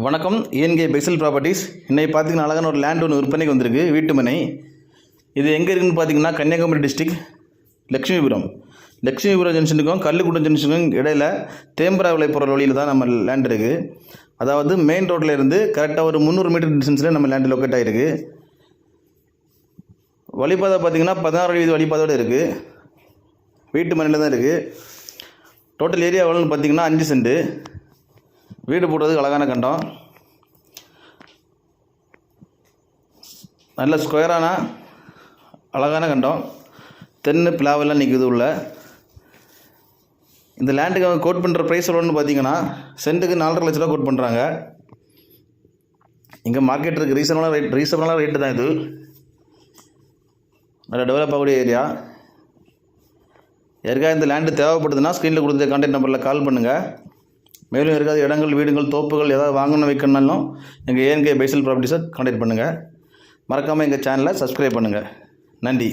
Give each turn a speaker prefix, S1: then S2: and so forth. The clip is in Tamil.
S1: வணக்கம். ஏஎன்கே பெசல் ப்ராப்பர்ட்டிஸ். இன்றைக்கி பார்த்தீங்கன்னா அழகான ஒரு லேண்ட் ஒன்று விற்பனைக்கு வந்திருக்கு, வீட்டு மனை. இது எங்கே இருக்குதுன்னு பார்த்தீங்கன்னா கன்னியாகுமரி டிஸ்ட்ரிக், லட்சுமிபுரம் ஜங்ஷனுக்கும் கல்லுக்குட்டம் ஜங்ஷனுக்கும் இடையில் தேம்பரா விலை போகிற வழியில் தான் நம்ம லேண்ட் இருக்குது. அதாவது மெயின் ரோட்டில் இருந்து கரெக்டாக ஒரு 300 மீட்டர் டிஸ்டன்ஸில் நம்ம லேண்டு லொக்கேட் ஆகிருக்கு. வழிபாதை பார்த்திங்கன்னா 16 அடி வழிபாதோடு இருக்குது. வீட்டு மனையில் தான் இருக்குது. டோட்டல் ஏரியா எவ்வளோன்னு பார்த்தீங்கன்னா 5 சென்ட். வீடு போடுறதுக்கு அழகான கண்டம், நல்ல ஸ்கொயரான அழகான கண்டம், தென்னை பிளாவெல்லாம் நிற்குது உள்ள. இந்த லேண்டுக்கு அவங்க கோட் பண்ணுற ப்ரைஸ் எவ்வளோன்னு பார்த்தீங்கன்னா சென்ட்டுக்கு 4.5 லட்ச ரூபா கோட் பண்ணுறாங்க. இங்கே மார்க்கெட் இருக்குது, ரீசனபிளான ரேட்டு தான். இது நல்ல டெவலப் ஆகக்கூடிய ஏரியா. யாருக்காக இந்த லேண்டு தேவைப்படுதுன்னா ஸ்க்ரீனில் கொடுத்த கான்டாக்ட் நம்பரில் கால் பண்ணுங்கள். மேலும் இருக்காத இடங்கள், வீடுகள், தோப்புகள் ஏதாவது வாங்கணும் வைக்கணும்னாலும் எங்கள் ஏஎன்கே பெசல் ப்ராப்பர்ட்டிஸை கான்டாக்ட் பண்ணுங்கள். மறக்காமல் எங்கள் சேனலை சப்ஸ்கிரைப் பண்ணுங்கள். நன்றி.